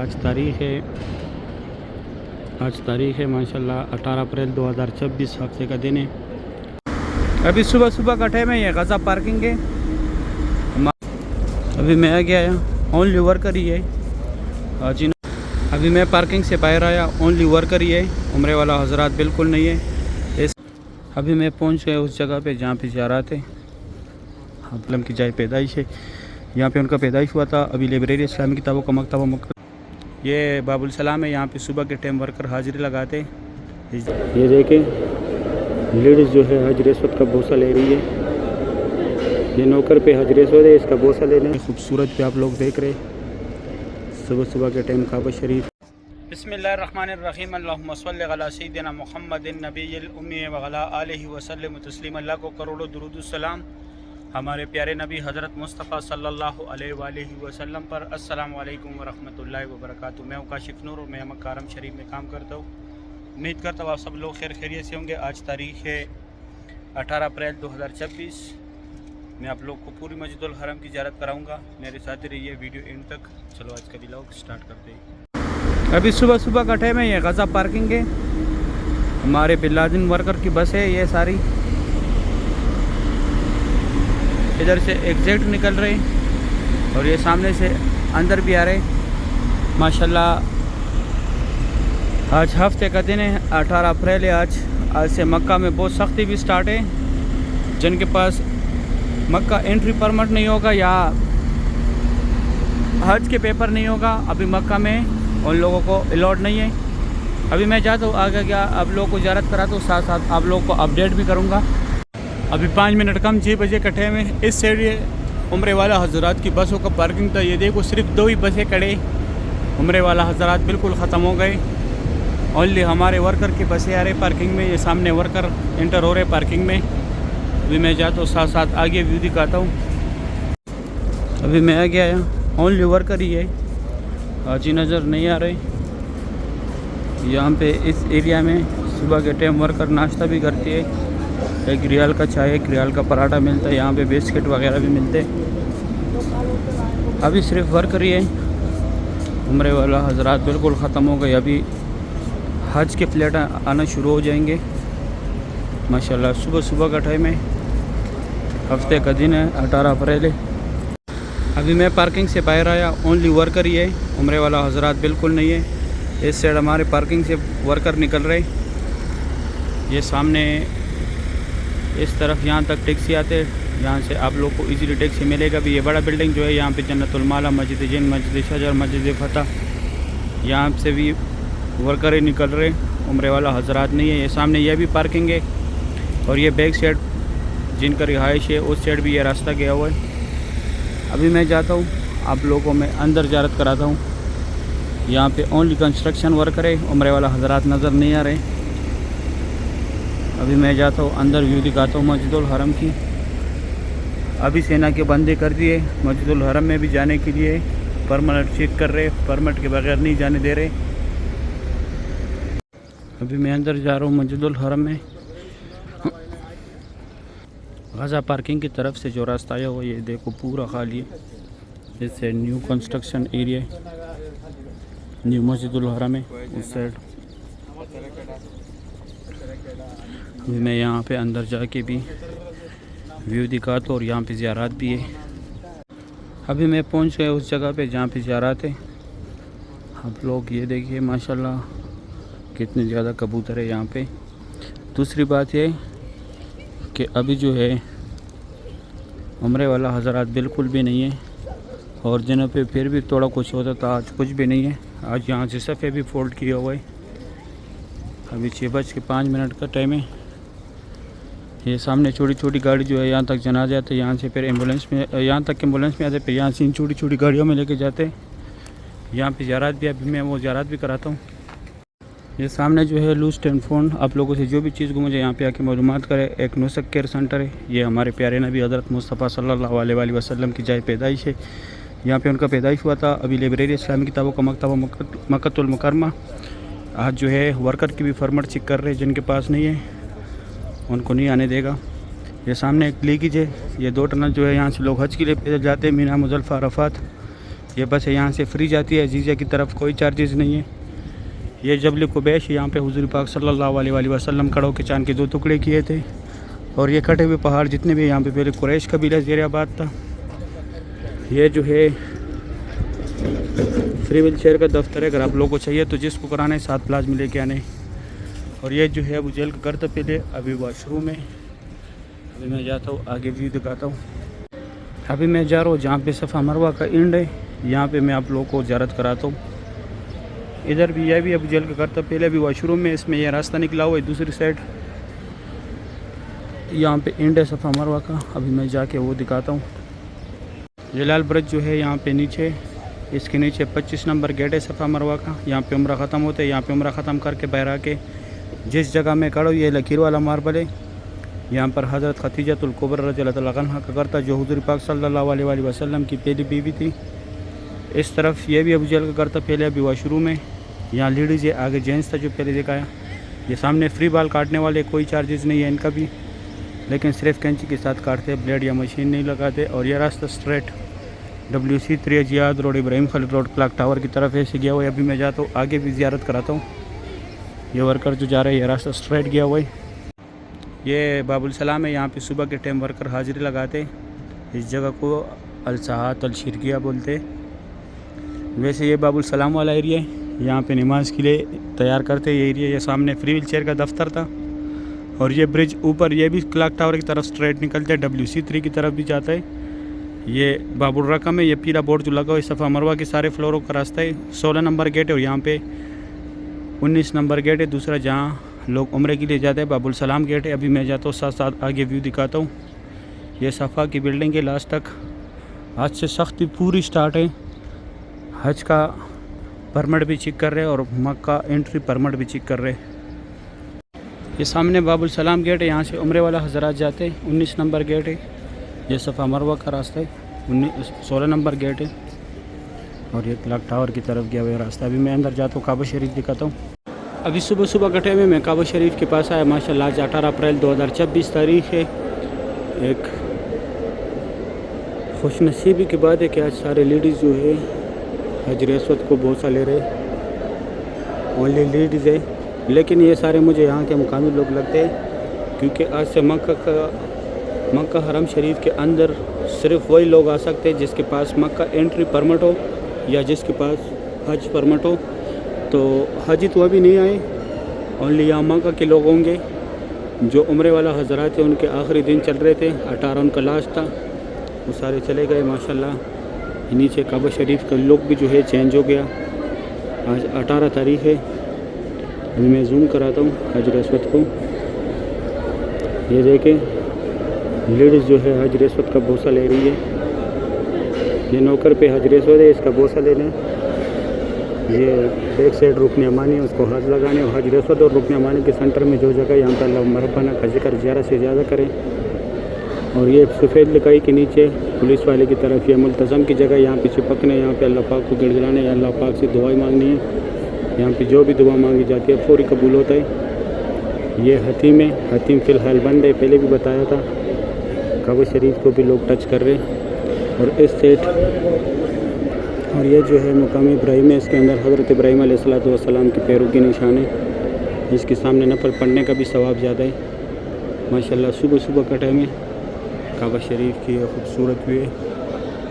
आज तारीख़ है माशाल्लाह 18 अप्रैल 2026 हफ्ते का दिन है। अभी सुबह सुबह का टाइम है। ये गज़ा पार्किंग है। अभी मैं आ गया यहाँ, ओनली वर्कर ही है जी। अभी मैं पार्किंग से बाहर आया, ओनली वर्कर ही है, उम्रे वाला हजरात बिल्कुल नहीं है। अभी मैं पहुँच गया उस जगह पे जहाँ पे ज़ियारत है। हबलम की जाए पैदाइश है, यहाँ पे उनका पैदाइश हुआ था। अभी लाइब्रेरी इस्लामी किताबों का मकतबा ये बाबुल सलाम है। यहाँ पे सुबह के टाइम वर्कर हाजिरी लगाते। ये देखें लेडीज़ जो है हज रिश्वत का बोसा ले रही है। ये नौकर पे हज रिश्वत है, इसका बोसा लेने। खूबसूरत पे आप लोग देख रहे सुबह सुबह के टाइम काबा शरीफ। बिस्मिल्लाहिर्रहमानिर्रहीम, अल्लाहुम्मा सल्लि अला सय्यिदिना मुहम्मदिन नबिय्यिल उम्मी व अला आलिहि व सल्लम तस्लीमा। अल्लाह को करोड़ों दुरूद सलाम हमारे प्यारे नबी हज़रत मुस्तफ़ा सल्लल्लाहु अलैहि वसल्लम पर। अस्सलामु अलैकुम व रहमतुल्लाहि व बरकातुहू। मैं काशिफ नूर और मैं मक्का हरम शरीफ में काम करता हूँ। उम्मीद करता हूँ आप सब लोग खैर खैरियत से होंगे। आज तारीख़ है 18 अप्रैल 2026। मैं आप लोग को पूरी मस्जिदुल हरम की ज़ियारत कराऊँगा। मेरे साथ रहिए वीडियो एंड तक। चलो आज का व्लॉग स्टार्ट करते हैं। अभी सुबह सुबह का टाइम है। ये गज़ा पार्किंग है, हमारे बिलादिन वर्कर की बस है। ये सारी इधर से एग्जैक्ट निकल रहे और ये सामने से अंदर भी आ रहे। माशाल्लाह आज हफ्ते का दिन है, 18 अप्रैल है। आज से मक्का में बहुत सख्ती भी स्टार्ट है। जिनके पास मक्का एंट्री परमिट नहीं होगा या हज के पेपर नहीं होगा, अभी मक्का में उन लोगों को अलॉट नहीं है। अभी मैं चाहता हूँ आगे क्या आप लोगों को ज़ियारत कराता हूँ, साथ साथ आप लोगों को अपडेट भी करूँगा। अभी 5 मिनट कम 6 बजे का टाइम है। इस साइड ये उम्रे वाला हजरात की बसों का पार्किंग था। ये देखो सिर्फ 2 ही बसें खड़े। उम्रे वाला हजरात बिल्कुल ख़त्म हो गए। ओनली हमारे वर्कर की बसें आ रहे पार्किंग में। ये सामने वर्कर इंटर हो रहे पार्किंग में। अभी मैं जाता हूँ साथ साथ आगे व्यू दिखाता हूँ। अभी मैं आ गया यहाँ, ओनली वर्कर ही है, हाजी नज़र नहीं आ रहे। यहाँ पे इस एरिया में सुबह के टाइम वर्कर नाश्ता भी करती है। 1 रियाल का चाय, 1 रियाल का पराठा मिलता है। यहाँ पे बिस्किट वगैरह भी मिलते हैं। अभी सिर्फ वर्कर ही है, उम्रे वाला हजरात बिल्कुल ख़त्म हो गए। अभी हज के फ्लैट आना शुरू हो जाएंगे। माशाल्लाह सुबह सुबह का टाइम है, हफ्ते का दिन है, 18 अप्रैल है। अभी मैं पार्किंग से बाहर आया, ओनली वर्कर ही है, उम्रे वाला हजरात बिल्कुल नहीं है। इस साइड हमारे पार्किंग से वर्कर निकल रहे। ये सामने इस तरफ यहाँ तक टैक्सी आते हैं। यहाँ से आप लोग को इजीली टैक्सी मिलेगा भी। ये बड़ा बिल्डिंग जो है यहाँ पे जन्नतुल माला, मस्जिद जिन, मस्जिद शजर, मस्जिद फतह, यहाँ से भी वर्कर ही निकल रहे, उम्रे वाला हजरात नहीं है। ये सामने यह भी पार्किंग है और ये बैक साइड जिनका रिहाइश है उस साइड भी ये रास्ता गया हुआ है। अभी मैं जाता हूँ आप लोगों को मैं अंदर ज़ियारत कराता हूँ। यहाँ पे ओनली कंस्ट्रक्शन वर्कर है, उम्रे वाला हजरात नज़र नहीं आ रहे। अभी मैं जाता हूँ अंदर व्यू दिखाता हूँ मस्जिदुल हरम की। अभी सेना के बंदे कर दिए मस्जिदुल हरम में भी जाने के लिए परमिट चेक कर रहे, परमिट के बगैर नहीं जाने दे रहे। अभी मैं अंदर जा रहा हूँ मस्जिदुल हरम में। गज़ा पार्किंग की तरफ से जो रास्ता आया हुआ ये देखो पूरा खाली है। इससे न्यू कंस्ट्रक्शन एरिया है, न्यू मस्जिदुल हरम है उस साइड। मैं यहाँ पे अंदर जाके भी व्यू दिखाता हूँ और यहाँ पे ज़ियारत भी है। अभी मैं पहुँच गया उस जगह पे जहाँ पे ज़ियारत है। आप लोग ये देखिए माशाल्लाह कितने ज़्यादा कबूतर है यहाँ पे। दूसरी बात ये कि अभी जो है उम्रे वाला हजरात बिल्कुल भी नहीं है और दिनों पे फिर भी थोड़ा कुछ होता था, आज कुछ भी नहीं है। आज यहाँ से सफ़े भी फोल्ड किया हुआ है। अभी 6:05 का टाइम है। ये सामने छोटी छोटी गाड़ी जो है यहाँ तक जनाजा आते, यहाँ से फिर एम्बुलेंस में, यहाँ तक एम्बुलेंस में आते, फिर यहाँ से इन छोटी छोटी गाड़ियों में लेके जाते हैं। यहाँ पे ज़ियारत भी, अभी मैं वो ज़ियारत भी कराता हूँ। ये सामने जो है लूज टेलीफोन, आप लोगों से जो भी चीज़ को मुझे यहाँ पे आके मालूमात करे। एक नुसक केयर सेंटर है। ये हमारे प्यारे नबी हज़रत मुस्तफ़ा सल्लल्लाहु अलैहि वसल्लम की जाए पैदाइश है। यहाँ पे उनका पैदाइश हुआ था। अभी लाइब्रेरी इस्लामी किताबों का मकतबा मक्कतुल मुकरमा आज जो है वर्कर की भी फॉर्मेट चेक कर रहे हैं। जिनके पास नहीं है उनको नहीं आने देगा। ये सामने एक लीकेज है। ये 2 टनल जो है यहाँ से लोग हज के लिए पैदल जाते हैं, मीना मुज़ल्फ़ा अरफ़ात। ये बस यहाँ से फ्री जाती है जीजा की तरफ, कोई चार्जेस नहीं है। ये जबल कुबैश, यहाँ पे हुजूर पाक सल्लल्लाहु अलैहि वसल्लम खड़ों के चांद के 2 टुकड़े किए थे। और ये कटे हुए पहाड़ जितने भी यहाँ पे पहले कुरैश कबीला ज़ेर आबाद था। ये जो है फ्री व्हील चेयर का दफ्तर है, अगर आप लोगों को चाहिए तो जिसको कराना है 7 प्लाज में लेके आने। और ये जो है अबू जहल का घर था पहले, अभी वॉशरूम है। अभी मैं जाता हूँ आगे व्यू दिखाता हूँ। अभी मैं जा रहा हूँ जहाँ पे सफ़ा मरवा का एंड है, यहाँ पे मैं आप लोगों को ज़ियारत कराता हूँ। इधर भी यह भी अबू जहल का घर था पहले, अभी वॉशरूम में इसमें यह रास्ता निकला हुआ है दूसरी साइड। यहाँ पे एंड है सफ़ा मरवा का, अभी मैं जाके वो दिखाता हूँ। जलाल ब्रिज जो है यहाँ पे नीचे, इसके नीचे 25 नंबर गेट है सफ़ा मरवा का। यहाँ पे उम्रा ख़त्म होते हैं, यहाँ पे उम्रा ख़त्म करके बाहर आके जिस जगह में खड़ा हूँ ये लकीर वाला मार्बल है। यहाँ पर हज़रत खतीजतुल कुबरा रज़ियल्लाहु तआला अन्हा का घर था, जो हुज़ूर पाक सल्लल्लाहु अलैहि वसल्लम की पहली बीवी थी। इस तरफ ये भी अबू जहल का घर था पहले, अभी वॉशरूम है। यहाँ लेडीज़ है, आगे जेंट्स था जो पहले दिखाया। ये सामने फ्री बाल काटने वाले, कोई चार्जेस नहीं है इनका भी, लेकिन सिर्फ कैंची के साथ काटते, ब्लेड या मशीन नहीं लगाते। और ये रास्ता straight WC3 Ziyad Road, Ibrahim Khalil Road, Clock Tower की तरफ ऐसे गया हुआ है। अभी मैं जाता हूँ आगे भी ज़ियारत कराता हूँ। ये वर्कर जो जा रहे हैं ये रास्ता स्ट्रेट गया हुआ है। ये बाबुल सलाम है, यहाँ पे सुबह के टाइम वर्कर हाजिरी लगाते। इस जगह को अलसाहात अलशिरकिया बोलते। वैसे ये बाबुल सलाम वाला एरिया है, यहाँ पे नमाज के लिए तैयार करते ये एरिया। ये सामने फ्री व्हील चेयर का दफ्तर था। और ये ब्रिज ऊपर, ये भी क्लॉक टावर की तरफ स्ट्रेट निकलते हैं, WC3 की तरफ भी जाता है। ये बाबुल रकम है, ये पीला बोर्ड जो लगा हुआ है सफ़ा मरवा के सारे फ्लोरों का रास्ता है। 16 नंबर गेट है और यहाँ पे 19 नंबर गेट है दूसरा, जहाँ लोग उम्रे के लिए जाते हैं। बाबुल सलाम गेट है। अभी मैं जाता हूँ साथ साथ आगे व्यू दिखाता हूँ। ये सफ़ा की बिल्डिंग है लास्ट तक। आज से सख्ती पूरी स्टार्ट है। हज का परमिट भी चेक कर रहे और मक्का एंट्री परमिट भी चेक कर रहे। ये सामने बाबुल सलाम गेट है, यहाँ से उम्रे वाला हजरात जाते हैं। 19 नंबर गेट है। ये सफ़ा मरवा का रास्ता है। 16 नंबर गेट है। और ये क्लॉक टावर की तरफ गया हुआ रास्ता। अभी मैं अंदर जाता हूँ, काबा शरीफ दिखाता हूँ। अभी सुबह सुबह गठे में मैं काबा शरीफ के पास आया। माशाल्लाह आज 18 अप्रैल 2026 तारीख़ है। एक खुशनसीबी की बात है कि आज सारे लेडीज़ जो है हजर अस्वद को बहुत सा ले रहे। ओनली लेडीज़ है, लेकिन ये सारे मुझे यहाँ के मुकामी लोग लगते हैं, क्योंकि आज से मक्का हरम शरीफ के अंदर सिर्फ वही लोग आ सकते हैं जिसके पास मक्का एंट्री परमिट हो या जिसके पास हज परमिट हो। तो हज तो अभी नहीं आए, ओनली यहाँ मक्का के लोग होंगे। जो उम्रे वाला हजरात थे उनके आखिरी दिन चल रहे थे, 18 उनका लास्ट था, वो सारे चले गए माशाल्लाह। नीचे काबा शरीफ का लुक भी जो है चेंज हो गया। आज 18 तारीख़ है। अभी मैं जूम कराता हूँ हजर अस्वद को। ये देखें लेडीज़ जो है हजर अस्वद का बोसा ले रही है। ये नौकर पे हजर अस्वद है, इसका बोसा ले लें। ये बैक साइड रुकन अमानी है, उसको हाथ लगाने। और हजर अस्वद और रुकन अमानी के सेंटर में जो जगह, यहाँ पर अल्लाह मरहबाना का जिक्र ज़्यादा से ज़्यादा करें। और ये सफ़ेद लिखाई के नीचे पुलिस वाले की तरफ ये मुल्तज़म की जगह, यहाँ पे चिपकने, यहाँ पे अल्लाह पाक को गिड़गिड़ाने, अल्लाह पाक से दुआएं मांगनी है। यहाँ पे जो भी दुआ मांगी जाती है फौरी कबूल होता है। ये हतीम है, हतीम फ़िलहाल बंद है, पहले भी बताया था। काबा शरीफ को भी लोग टच कर रहे हैं। और इस सेट और ये जो है मुकामी इब्राहिम है, इसके अंदर हज़रत इब्राहिम अलैहिस्सलातु वस्सलाम के पैरों के निशान है। इसके सामने नफल पढ़ने का भी सवाब ज़्यादा है माशाल्लाह। सुबह सुबह का टाइम है। काबा शरीफ की खूबसूरत व्यू है,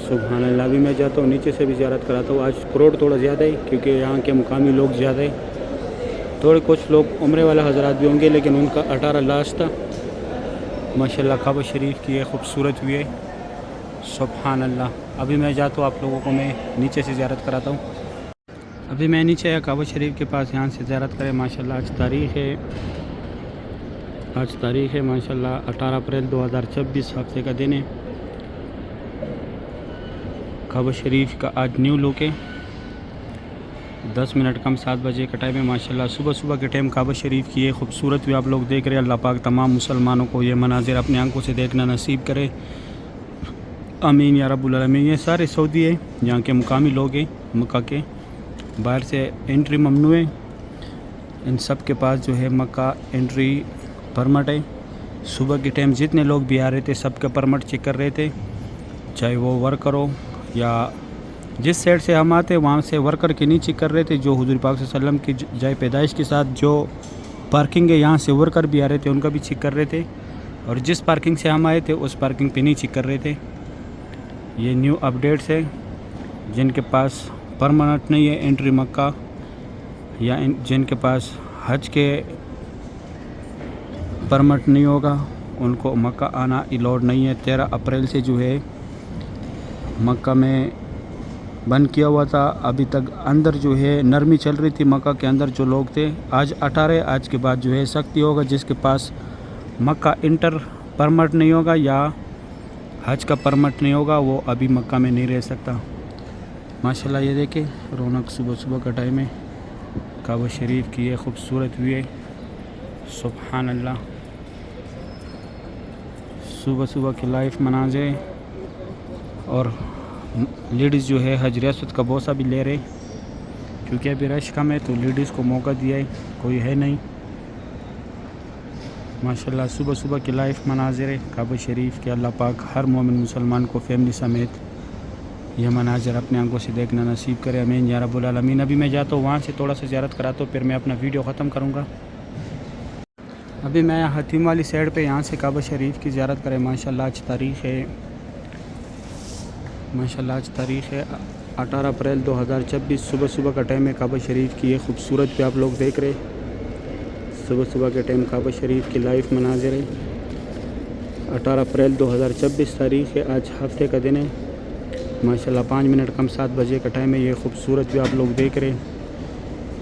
सुभान अल्लाह। भी मैं जाता हूँ नीचे से भी ज़ियारत कराता हूँ। आज क्राउड थोड़ा ज़्यादा है क्योंकि यहाँ के मुकामी लोग ज़्यादा है। थोड़े कुछ लोग उम्रे वाला हजरात भी होंगे, लेकिन उनका 18 लास्ट था माशाल्लाह। काबा शरीफ की खूबसूरत व्यू है, सुभान अल्लाह। अभी मैं जाता हूँ, आप लोगों को मैं नीचे से ज़ियारत कराता हूँ। अभी मैं नीचे आया काबा शरीफ के पास, यहाँ से ज़ियारत करें माशाल्लाह। आज तारीख़ है माशाल्लाह 18 अप्रैल 2026 हफ्ते का दिन है। काबा शरीफ का आज न्यू लुक है। 10 मिनट कम 7 बजे का टाइम है माशाल्लाह। सुबह सुबह के टाइम काबा शरीफ की ये खूबसूरत भी आप लोग देख रहे हैं। अल्लाह पाक तमाम मुसलमानों को ये मनाजिर अपनी आंखों से देखना नसीब करे, आमीन या रब्बुल आलमीन। ये सारे सऊदी है, यहाँ के मुकामी लोग हैं मक्का के, बाहर से एंट्री ममनू है। इन सब के पास जो है मक्का एंट्री परमिट है। सुबह के टाइम जितने लोग भी आ रहे थे सबका परमिट चेक कर रहे थे, चाहे वो वर्कर हो या जिस साइड से हम आते वहाँ से वर्कर के नीचे कर रहे थे, जो हुजूर पाक सल्लल्लाहु अलैहि वसल्लम की जाए पैदाइश के साथ जो पार्किंग है यहाँ से वर्कर भी आ रहे थे, उनका भी चेक कर रहे थे। और जिस पार्किंग से हम आए थे उस पार्किंग पे नहीं चेक कर रहे थे। ये न्यू अपडेट्स है। जिनके पास परमानेंट नहीं है एंट्री मक्का, या जिनके पास हज के परमिट नहीं होगा उनको मक्का आना अलाउड नहीं है। 13 अप्रैल से जो है मक्का में बंद किया हुआ था। अभी तक अंदर जो है नरमी चल रही थी मक्का के अंदर जो लोग थे। आज 18, आज के बाद जो है सख्ती होगा। जिसके पास मक्का इंटर परमिट नहीं होगा या हज का परमिट नहीं होगा वो अभी मक्का में नहीं रह सकता। माशाल्लाह ये देखें रौनक सुबह सुबह का टाइम है। काबा शरीफ की ये खूबसूरत व्यू है। सुभान अल्लाह, सुबह सुबह की लाइफ मनाज़े। और लेडीज़ जो है हज रियासत का बोसा भी ले रहे, क्योंकि अभी रश कम है तो लेडीज़ को मौका दिया है, कोई है नहीं। माशाल्लाह सुबह सुबह की लाइफ मनाज़र है काबा शरीफ के। अल्लाह पाक हर मोमिन मुसलमान को फैमिली समेत यह मनाज़र अपने आंखों से देखना नसीब करे, आमीन या रब्बुल आलमीन। अभी मैं जाता हूँ वहाँ से थोड़ा सा ज़ियारत कराता हूँ, फिर मैं अपना वीडियो ख़त्म करूँगा। अभी मैं हतीम वाली साइड पे यहाँ से काबा शरीफ की ज़ियारत करें। माशाल्लाह आज तारीख़ है, माशाल्लाह आज तारीख़ है 18 अप्रैल 2026। सुबह सुबह का टाइम है। काबा शरीफ की ये खूबसूरत पे आप लोग देख रहे, सुबह सुबह के टाइम काबा शरीफ की लाइव मनाज़र है। 18 अप्रैल 2026 तारीख़ है। आज हफ्ते का दिन है। माशाल्लाह 5 मिनट कम 7 बजे का टाइम है। ये खूबसूरत भी आप लोग देख रहे हैं।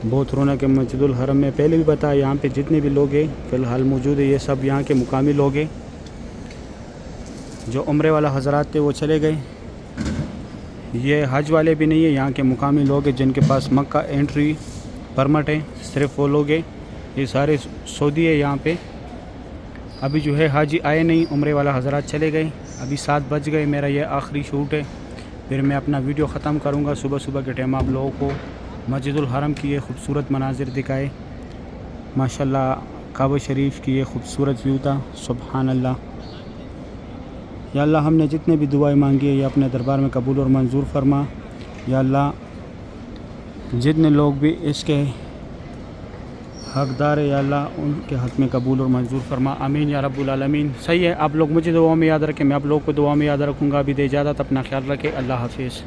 बहुत रौनक है मस्जिदुल हरम में। पहले भी बताया यहाँ पे जितने भी लोग हैं फ़िलहाल मौजूद है ये सब यहाँ के मुकामी लोग हैं। जो उम्रे वाला हज़रात थे वो चले गए। ये हज वाले भी नहीं है, यहाँ के मुकामी लोग हैं जिनके पास मक्का एंट्री परमिट है, सिर्फ वो लोग हैं। ये सारे सऊदी है यहाँ पे। अभी जो है हाजी आए नहीं, उम्रे वाला हज़रात चले गए। अभी 7 बज गए। मेरा ये आखिरी शूट है, फिर मैं अपना वीडियो ख़त्म करूँगा। सुबह सुबह के टाइम आप लोगों को मस्जिदुल हरम की ये खूबसूरत मनाजिर दिखाए। माशाल्लाह काबा शरीफ की ये खूबसूरत व्यू था। सुभान अल्लाह। या अल्लाह हमने जितने भी दुआएं मांगी है ये अपने दरबार में कबूल और मंजूर फरमा। या अल्लाह जितने लोग भी इसके हकदार है या अल्लाह उनके हक़ में कबूल और मंजूर फरमा, आमीन या रब्बुल आलमीन। सही है, आप लोग मुझे दुआ में याद रखें, मैं आप लोग को दुआ में याद रखूँगा। अभी दे इजाज़त, अपना ख्याल रखें। अल्लाह हाफिज़।